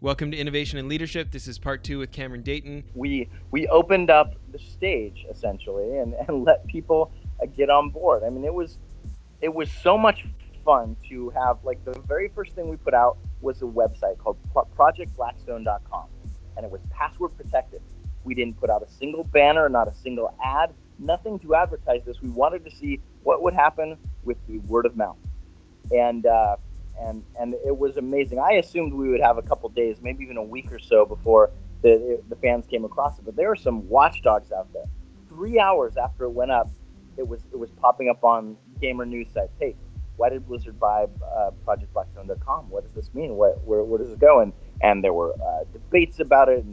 Welcome to Innovation and Leadership. This is part 2 with Cameron Datyon. We opened up the stage essentially and let people get on board. I mean, it was so much fun to have. Like, the very first thing we put out was a website called projectblackstone.com, and it was password protected. We didn't put out a single banner, not a single ad, nothing to advertise this. We wanted to see what would happen with the word of mouth, and it was amazing. I assumed we would have a couple days, maybe even a week or so before the fans came across it. But there were some watchdogs out there. 3 hours after it went up, it was popping up on gamer news sites. Hey, why did Blizzard buy ProjectBlackstone.com? What does this mean? Where does it go? And there were debates about it.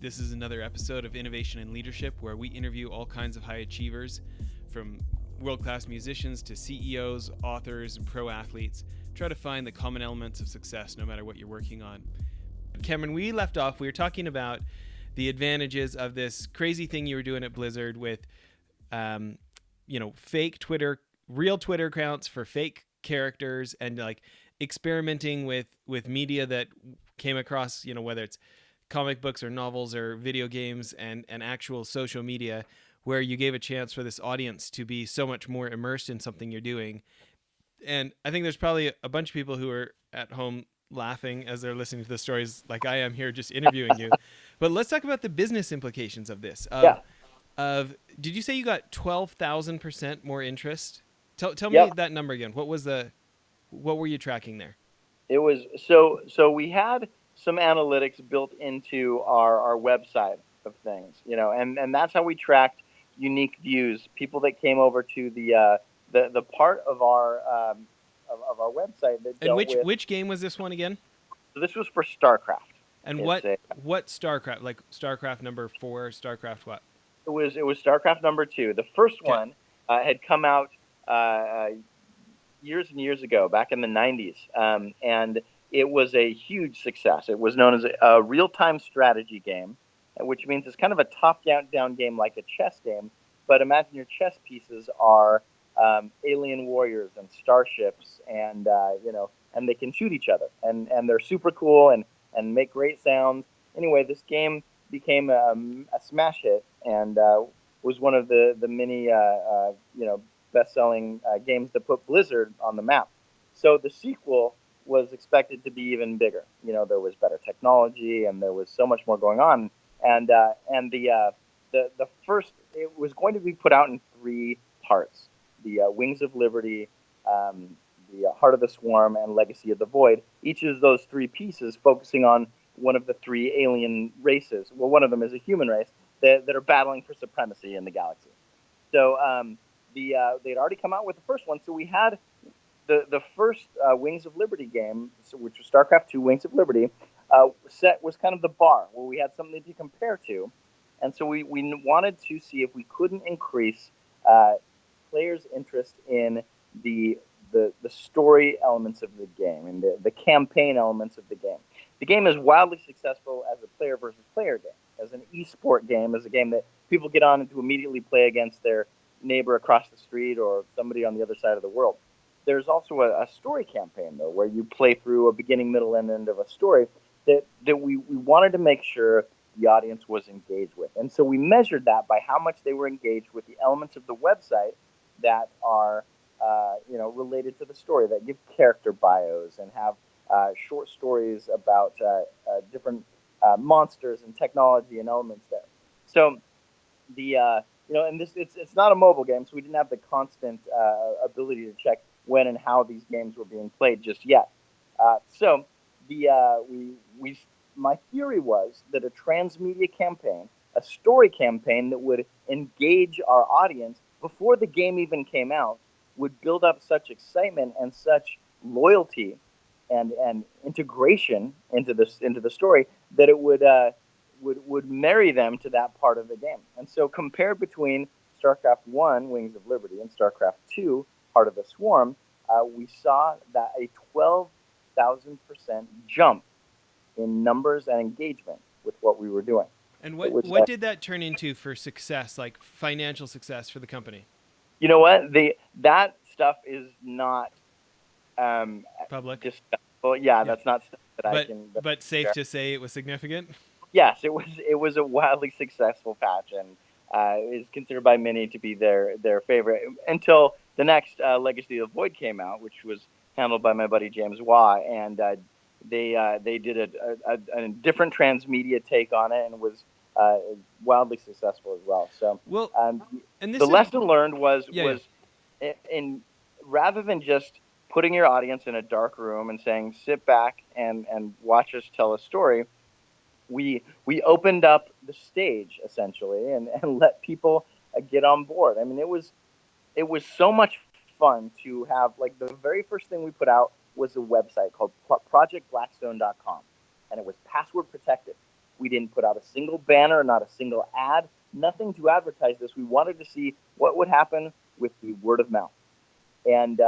This is another episode of Innovation and Leadership, where we interview all kinds of high achievers, from world-class musicians to CEOs, authors, and pro athletes. Try to find the common elements of success no matter what you're working on. Cameron, we left off, we were talking about the advantages of this crazy thing you were doing at Blizzard with, fake Twitter, real Twitter accounts for fake characters, and like experimenting with media that came across, whether it's comic books or novels or video games and actual social media, where you gave a chance for this audience to be so much more immersed in something you're doing. And I think there's probably a bunch of people who are at home laughing as they're listening to the stories like I am here just interviewing you. But let's talk about the business implications of this. Did you say you got 12,000% more interest? Tell me that number again. What were you tracking there? It was so we had some analytics built into our website of things, and that's how we tracked unique views, people that came over to the part of our website that and dealt which game was this one again? So this was for StarCraft. And what StarCraft? Like StarCraft number 4, StarCraft what? It was StarCraft number 2. The first one had come out years and years ago, back in the 90s, and it was a huge success. It was known as a real-time strategy game, which means it's kind of a top-down game like a chess game, but imagine your chess pieces are alien warriors and starships, and and they can shoot each other, and they're super cool and make great sounds. Anyway, this game became a smash hit and was one of the many best-selling games that put Blizzard on the map. So the sequel was expected to be even bigger. There was better technology and there was so much more going on. And the first, it was going to be put out in 3 parts: the Wings of Liberty, the Heart of the Swarm, and Legacy of the Void. Each of those 3 pieces focusing on one of the 3 alien races. Well, one of them is a human race that are battling for supremacy in the galaxy. So they'd already come out with the first one, so we had the first Wings of Liberty game, which was StarCraft 2 Wings of Liberty, was kind of the bar where we had something to compare to. And so we wanted to see if we couldn't increase players' interest in the story elements of the game and the campaign elements of the game. The game is wildly successful as a player versus player game, as an esport game, as a game that people get on and to immediately play against their neighbor across the street or somebody on the other side of the world. There's also a story campaign, though, where you play through a beginning, middle, and end of a story that we wanted to make sure the audience was engaged with. And so we measured that by how much they were engaged with the elements of the website that are related to the story, that give character bios and have short stories about different monsters and technology and elements there. So and it's not a mobile game, so we didn't have the constant ability to check when and how these games were being played just yet. My theory was that a transmedia campaign, a story campaign that would engage our audience before the game even came out, would build up such excitement and such loyalty and integration into the story that it would marry them to that part of the game. And so compared between StarCraft 1, Wings of Liberty, and StarCraft 2, Heart of the Swarm, we saw that a 12,000% jump in numbers and engagement with what we were doing. And what did that turn into for success, like financial success for the company? You know what? That stuff is not public. discussable. Yeah, that's not stuff that I but can. but safe to say it was significant. Yes, it was a wildly successful patch, and is considered by many to be their favorite until the next Legacy of the Void came out, which was handled by my buddy James Waugh, and they did a different transmedia take on it, and was uh, wildly successful as well. So Well, um, and the this is lesson learned was yeah, yeah. in rather than just putting your audience in a dark room and saying sit back and watch us tell a story, we opened up the stage essentially and let people get on board. I mean, it was so much fun to have, like, the very first thing we put out was a website called projectblackstone.com, and it was password protected. We didn't put out a single banner, not a single ad, nothing to advertise this. We wanted to see what would happen with the word of mouth, and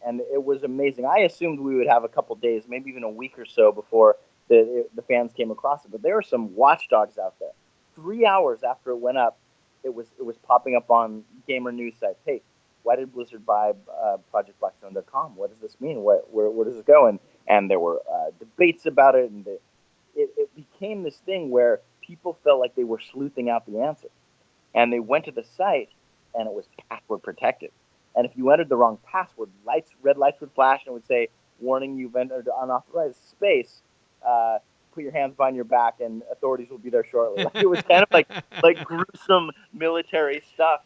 and it was amazing. I assumed we would have a couple days, maybe even a week or so before the fans came across it. But there were some watchdogs out there. 3 hours after it went up, it was popping up on gamer news sites. Hey, why did Blizzard buy ProjectBlackstone.com? What does this mean? Where does it go? And there were debates about it, and it became this thing where people felt like they were sleuthing out the answer, and they went to the site, and it was password protected. And if you entered the wrong password, red lights would flash, and it would say, "Warning: you've entered unauthorized space. Uh, Put your hands behind your back, and authorities will be there shortly." Like, it was kind of like gruesome military stuff,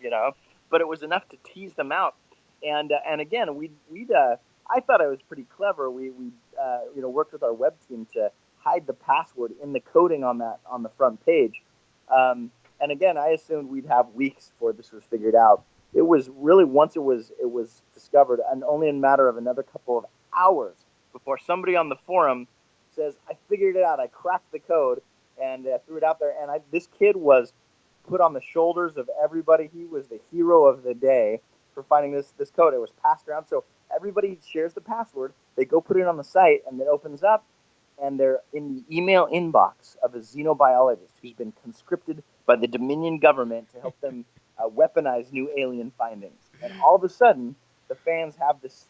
But it was enough to tease them out. And again, we'd I thought I was pretty clever. We worked with our web team to hide the password in the coding on the front page. And again, I assumed we'd have weeks before this was figured out. It was really, once it was discovered, and only a matter of another couple of hours before somebody on the forum says, "I figured it out. I cracked the code," and threw it out there. And this kid was put on the shoulders of everybody. He was the hero of the day for finding this code. It was passed around, so everybody shares the password. They go put it on the site, and it opens up, and they're in the email inbox of a xenobiologist who's been conscripted by the Dominion government to help them weaponize new alien findings. And all of a sudden, the fans have this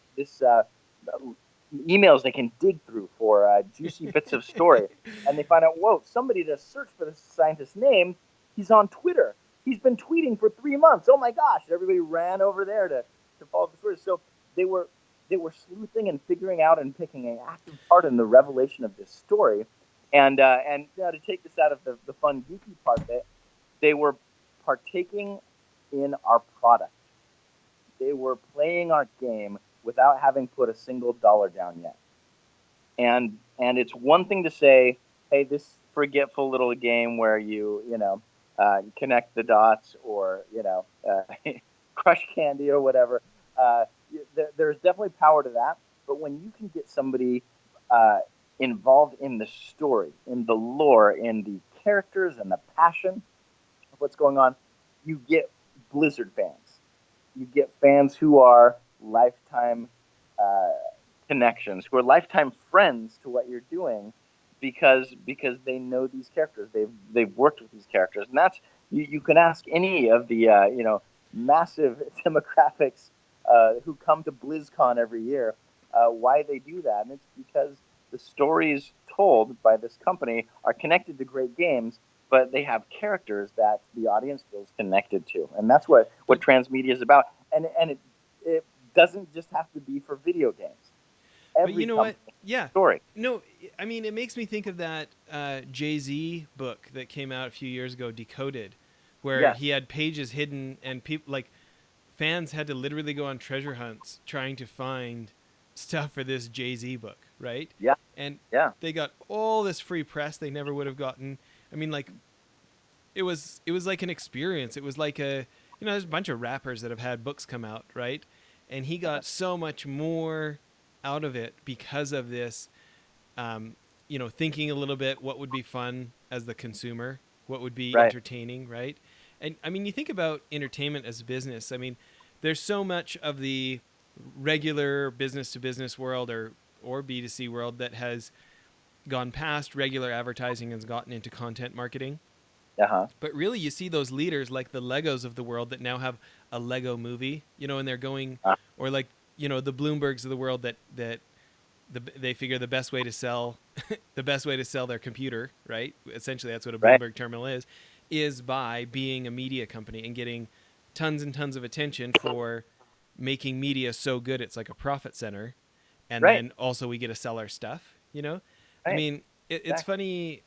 emails they can dig through for juicy bits of story, and they find out, whoa, somebody to search for this scientist's name. He's on Twitter. He's been tweeting for 3 months. Oh my gosh! everybody ran over there to follow the story. So they were they were sleuthing and figuring out and picking an active part in the revelation of this story. And to take this out of the fun geeky part of it, they were partaking in our product. They were playing our game without having put a single dollar down yet. And it's one thing to say, hey, this forgetful little game where connect the dots, or crush candy or whatever. Uh, there's definitely power to that. But when you can get somebody uh, involved in the story, in the lore, in the characters, and the passion of what's going on, you get Blizzard fans. You get fans who are lifetime uh, connections, who are lifetime friends to what you're doing, because they know these characters. They've worked with these characters, and that's you can ask any of the massive demographics who come to BlizzCon every year why they do that, and it's because the stories told by this company are connected to great games, but they have characters that the audience feels connected to, and that's what transmedia is about. And it doesn't just have to be for video games. But you Every know what? company Yeah. story. No, I mean, it makes me think of that Jay-Z book that came out a few years ago, Decoded, where Yes. he had pages hidden, and people, like, fans had to literally go on treasure hunts trying to find stuff for this Jay-Z book, right? Yeah. And Yeah. they got all this free press they never would have gotten. I mean, like, it was like an experience. It was like there's a bunch of rappers that have had books come out, right? And he got so much more out of it because of this. Thinking a little bit what would be fun as the consumer, what would be Right. entertaining, right? And I mean, you think about entertainment as a business. I mean, there's so much of the regular business to business world or B2C world that has gone past regular advertising and has gotten into content marketing. Uh-huh. But really, you see those leaders like the Legos of the world that now have a Lego movie, and they're going, Uh, or like, the Bloombergs of the world that they figure the best way to sell the best way to sell their computer, right? Essentially, that's what a Right. Bloomberg terminal is by being a media company and getting tons and tons of attention for making media so good it's like a profit center, and Right. then also we get to sell our stuff. I Right. mean, it's Exactly. funny.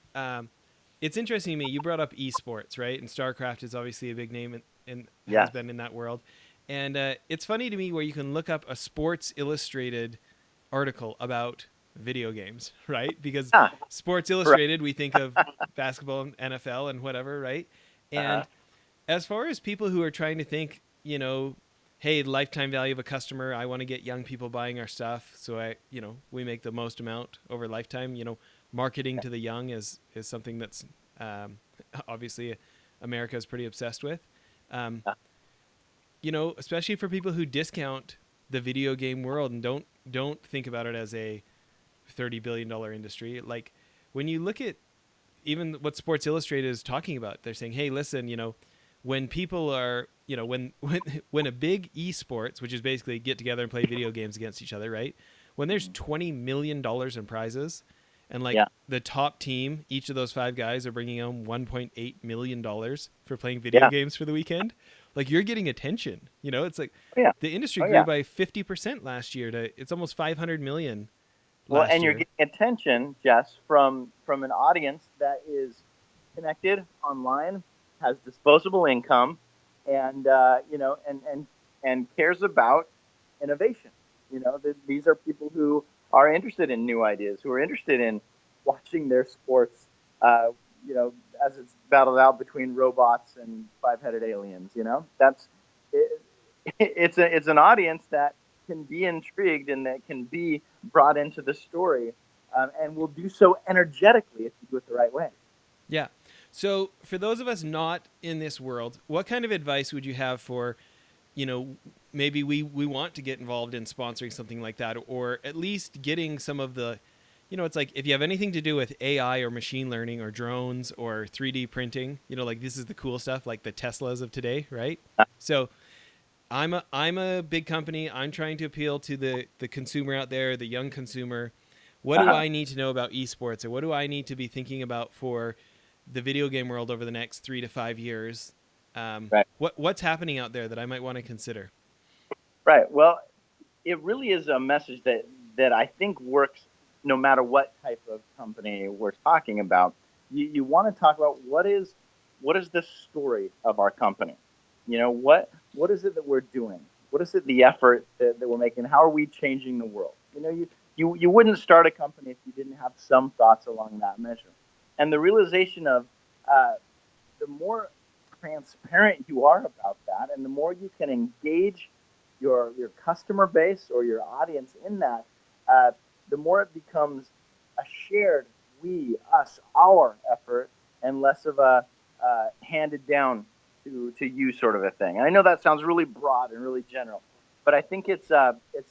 It's interesting to me. You brought up esports, right? And StarCraft is obviously a big name and has Yes. been in that world. And it's funny to me where you can look up a Sports Illustrated article about video games, right? Because Ah, Sports right. Illustrated, we think of basketball and NFL and whatever, right? Uh-huh. And as far as people who are trying to think, hey, lifetime value of a customer, I want to get young people buying our stuff, so we make the most amount over lifetime. Marketing to the young is something that's um, obviously America is pretty obsessed with. Um, Uh, Especially for people who discount the video game world and don't think about it as a $30 billion industry. Like when you look at even what Sports Illustrated is talking about, they're saying, hey, listen, when people are, when a big esports, which is basically get together and play video games against each other, right? When there's $20 million in prizes, and like yeah. the top team, each of those five guys are bringing home $1.8 million for playing video Yeah. games for the weekend. Like you're getting attention. It's like Oh, yeah. the industry Oh, grew yeah. by 50% last year to it's almost 500 million Well, last and you're year. getting attention, Jess, from an audience that is connected online, has disposable income, and and cares about innovation. These are people who are interested in new ideas, who are interested in watching their sports, uh, you know, as it's battled out between robots and five-headed aliens. That's it, it's an audience that can be intrigued and that can be brought into the story, and will do so energetically if you do it the right way. Yeah. So for those of us not in this world, what kind of advice would you have for, you know, maybe we want to get involved in sponsoring something like that, or at least getting some of the, it's like if you have anything to do with AI or machine learning or drones or 3D printing, like this is the cool stuff, like the Teslas of today, right? So I'm a big company. I'm trying to appeal to the consumer out there, the young consumer. What do Uh-huh. I need to know about esports, or what do I need to be thinking about for the video game world over the next 3 to 5 years? Right. What's happening out there that I might want to consider? Right. Well, it really is a message that I think works no matter what type of company we're talking about. You want to talk about what is the story of our company? What is it that we're doing? What is it the effort that we're making? How are we changing the world? You wouldn't start a company if you didn't have some thoughts along that measure. And the realization of uh, the more transparent you are about that, and the more you can engage your customer base or your audience in that, uh, the more it becomes a shared we, us, our effort, and less of a handed down to you sort of a thing. And I know that sounds really broad and really general, but I think it's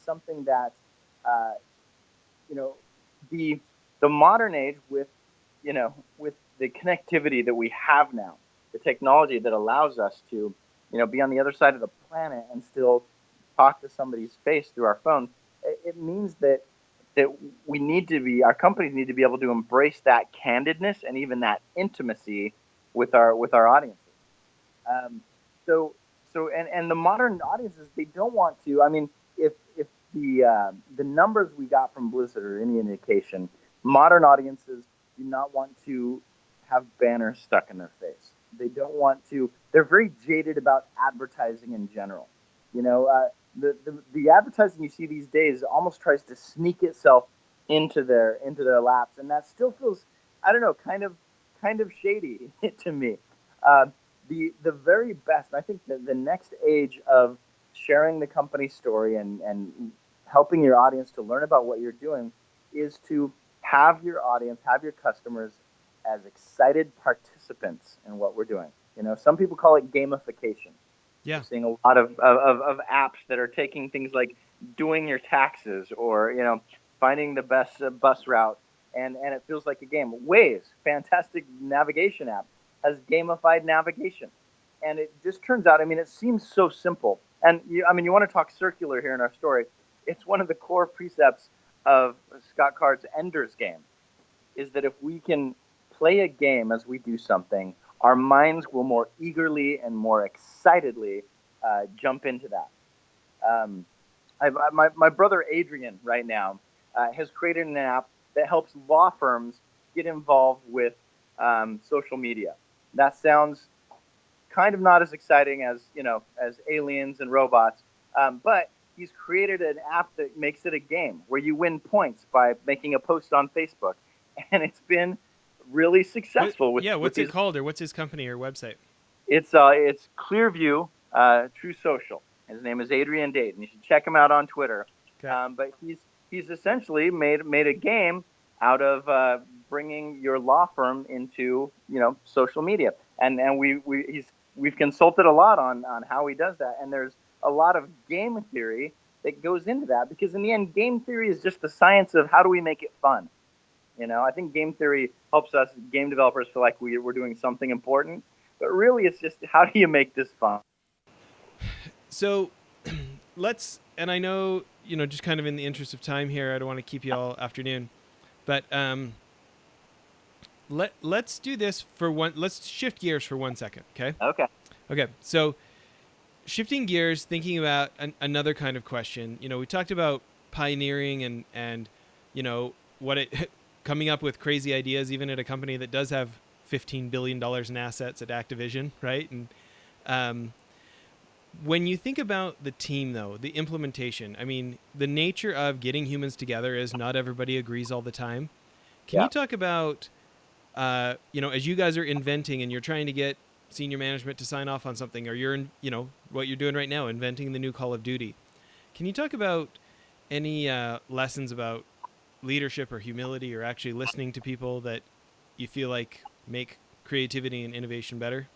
something that uh, you know the the modern age with the connectivity that we have now, the technology that allows us to be on the other side of the planet and still talk to somebody's face through our phone. It means that our companies need to be able to embrace that candidness and even that intimacy with our audiences. Um, so and the modern audiences, they don't want to. I mean, if the numbers we got from Blizzard are any indication, modern audiences do not want to have banners stuck in their face. They don't want to. They're very jaded about advertising in general. The advertising you see these days almost tries to sneak itself into their laps, and that still feels, I don't know, kind of shady to me. Uh, the very best. I think the next age of sharing the company story and helping your audience to learn about what you're doing is to have your audience, have your customers as excited participants in what we're doing. Some people call it gamification. We're Yeah. seeing a lot of apps that are taking things like doing your taxes or finding the best bus route, and it feels like a game. Waze, fantastic navigation app, has gamified navigation, and it just turns out. I mean, it seems so simple, and I mean, you want to talk circular here in our story. It's one of the core precepts of Scott Card's Ender's Game is that if we can play a game as we do something, our minds will more eagerly and more excitedly jump into that. Um, my brother Adrian right now has created an app that helps law firms get involved with social media. That sounds kind of not as exciting as as aliens and robots, but he's created an app that makes it a game where you win points by making a post on Facebook, and it's been really successful with What's it these. called, or what's his company or website? It's Clearview True Social. His name is Adrian Dayton. You should check him out on Twitter. Okay. But he's essentially made a game out of bringing your law firm into social media, and we've consulted a lot on how he does that, and there's a lot of game theory that goes into that, because in the end, game theory is just the science of how do we make it fun. I think game theory helps us game developers feel like we're doing something important, but really it's just how do you make this fun? So and I know, just kind of in the interest of time here, I don't want to keep you all afternoon, but let's do this for one. Let's shift gears for 1 second, okay? Okay. So shifting gears, thinking about another kind of question. We talked about pioneering and what it coming up with crazy ideas, even at a company that does have $15 billion in assets at Activision, right? And when you think about the team, though, the implementation, I mean, the nature of getting humans together is not everybody agrees all the time. Can you talk about, as you guys are inventing and you're trying to get senior management to sign off on something, or you're what you're doing right now, inventing the new Call of Duty. Can you talk about any lessons about leadership or humility, or actually listening to people that you feel like make creativity and innovation better?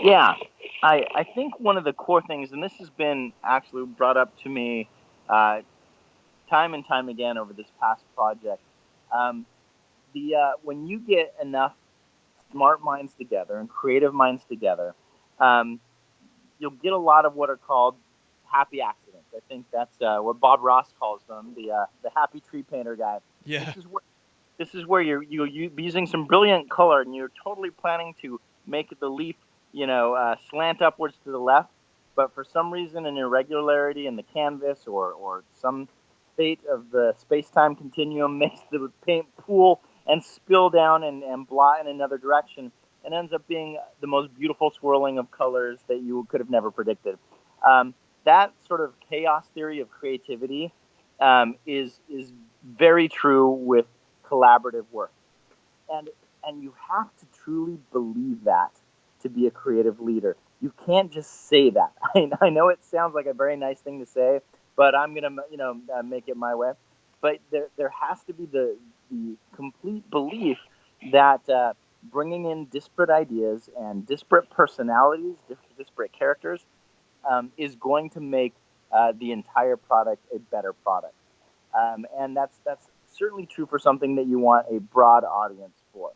Yeah, I think one of the core things, and this has been actually brought up to me time and time again over this past project, when you get enough smart minds together and creative minds together, you'll get a lot of what are called happy accidents. I think that's what Bob Ross calls them, the happy tree painter guy. Yeah. This is where you're using some brilliant color, and you're totally planning to make the leaf, slant upwards to the left, but for some reason an irregularity in the canvas or some state of the space-time continuum makes the paint pool and spill down and blot in another direction, and ends up being the most beautiful swirling of colors that you could have never predicted. That sort of chaos theory of creativity is very true with collaborative work, and you have to truly believe that to be a creative leader. You can't just say that. I know it sounds like a very nice thing to say, but I'm gonna make it my way. But there has to be the complete belief that bringing in disparate ideas and disparate personalities, disparate characters, is going to make the entire product a better product. And that's certainly true for something that you want a broad audience for.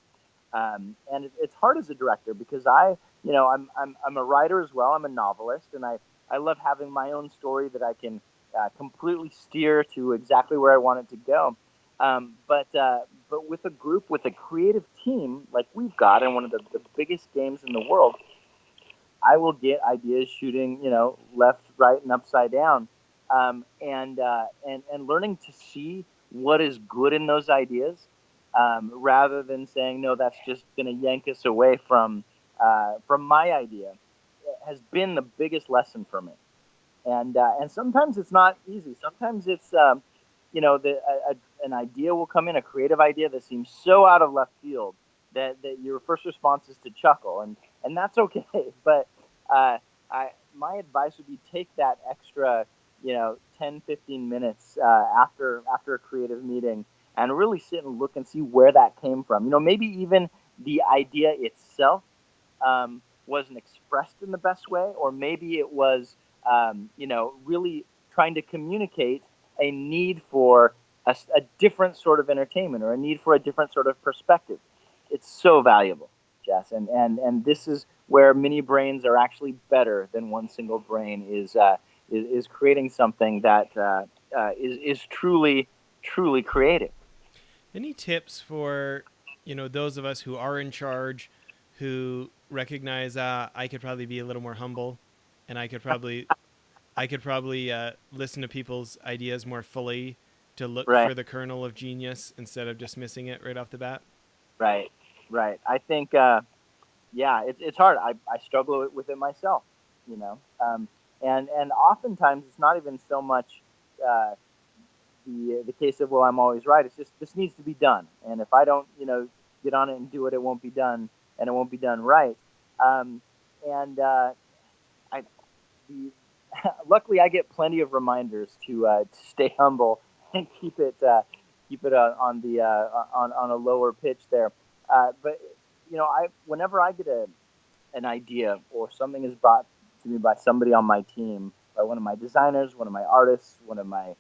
And it's hard as a director, because I'm a writer as well. I'm a novelist, and I love having my own story that I can completely steer to exactly where I want it to go. But with a group, with a creative team like we've got, and one of the biggest games in the world, I will get ideas shooting, left, right, and upside down, and learning to see what is good in those ideas, rather than saying no, that's just going to yank us away from my idea, has been the biggest lesson for me. And sometimes it's not easy. Sometimes it's an idea will come in, a creative idea that seems so out of left field that your first response is to chuckle, and that's okay. But my advice would be take that extra 10-15 minutes after a creative meeting and really sit and look and see where that came from. Maybe even the idea itself wasn't expressed in the best way, or maybe it was really trying to communicate a need for a different sort of entertainment, or a need for a different sort of perspective. It's so valuable, Jess, and this is where many brains are actually better than one single brain is creating something that is truly truly creative. Any tips for, those of us who are in charge, who recognize I could probably be a little more humble, and I could probably listen to people's ideas more fully to look Right, for the kernel of genius instead of dismissing it right off the bat? right, right. I think, yeah, it's hard. I struggle with it myself, you know, and oftentimes it's not even so much uh, the case of, well, I'm always right. It's just this needs to be done, and if I don't, get on it and do it, it won't be done, and it won't be done right. Um, and I the luckily I get plenty of reminders to stay humble and keep it on the on a lower pitch there. But I whenever I get an idea or something is brought to me by somebody on my team, by one of my designers, one of my artists, one of my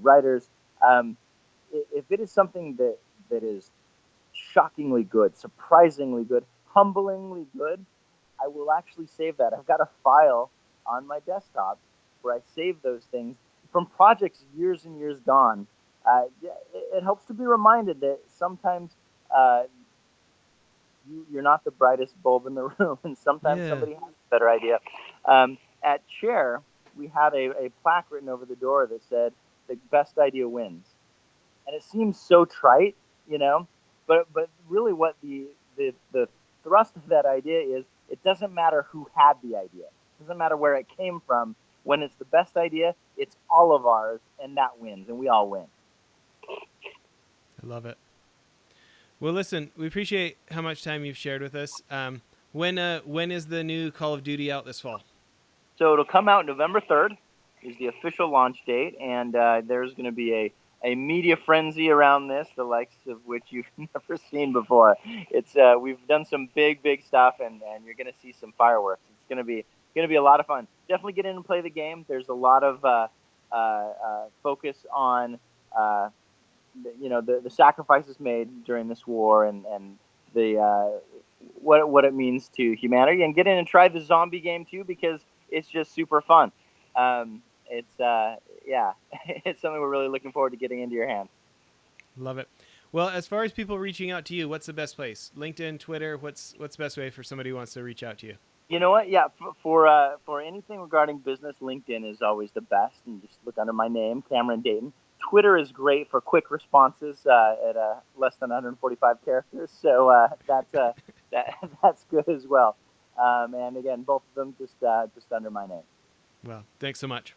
writers, um, if it is something that is shockingly good, surprisingly good, humblingly good, I will actually save that. I've got a file on my desktop where I save those things from projects years and years gone. It helps to be reminded that sometimes uh, you're not the brightest bulb in the room, and sometimes Yeah. somebody has a better idea. At Chair, we had a plaque written over the door that said, "The best idea wins." And it seems so trite, but really what the thrust of that idea is, it doesn't matter who had the idea. It doesn't matter where it came from. When it's the best idea, it's all of ours, and that wins, and we all win. I love it. Well, listen, we appreciate how much time you've shared with us. When is the new Call of Duty out this fall? So it'll come out November 3rd is the official launch date, and there's going to be a media frenzy around this, the likes of which you've never seen before. It's we've done some big stuff, and you're going to see some fireworks. It's going to be a lot of fun. Definitely get in and play the game. There's a lot of focus on the sacrifices made during this war, and the what it means to humanity, and get in and try the zombie game too, because it's just super fun. It's yeah, it's something we're really looking forward to getting into your hands. Love it. Well, as far as people reaching out to you, what's the best place? LinkedIn, Twitter. What's the best way for somebody who wants to reach out to you? You know what? Yeah, for anything regarding business, LinkedIn is always the best. And just look under my name, Cameron Dayton. Twitter is great for quick responses at less than 145 characters, so that's good as well. And again, both of them just under my name. Well, thanks so much.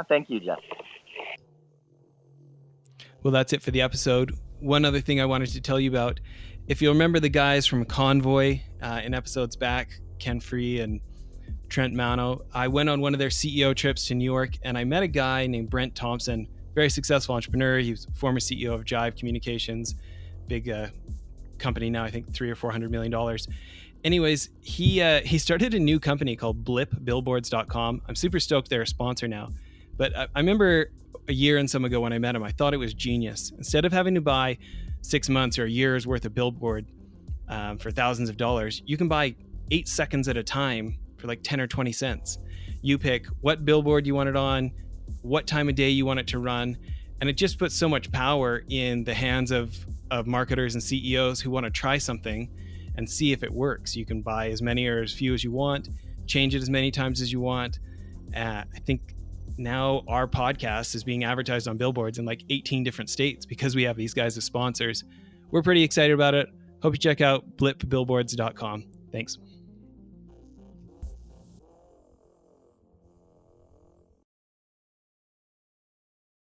Thank you, Jeff. Well, that's it for the episode. One other thing I wanted to tell you about, if you remember the guys from Convoy in episodes back, Ken Free and Trent Mano, I went on one of their CEO trips to New York, and I met a guy named Brent Thompson, very successful entrepreneur. He was former CEO of Jive Communications, big company now, I think $300 or $400 million. Anyways, he started a new company called blipbillboards.com. I'm super stoked they're a sponsor now. But I remember a year and some ago when I met him, I thought it was genius. Instead of having to buy 6 months or a year's worth of billboard for thousands of dollars, you can buy 8 seconds at a time for like 10 or 20 cents. You pick what billboard you want it on, what time of day you want it to run, and it just puts so much power in the hands of marketers and CEOs who want to try something and see if it works. You can buy as many or as few as you want, change it as many times as you want. I think now our podcast is being advertised on billboards in like 18 different states because we have these guys as sponsors. We're pretty excited about it. Hope you check out blipbillboards.com. Thanks.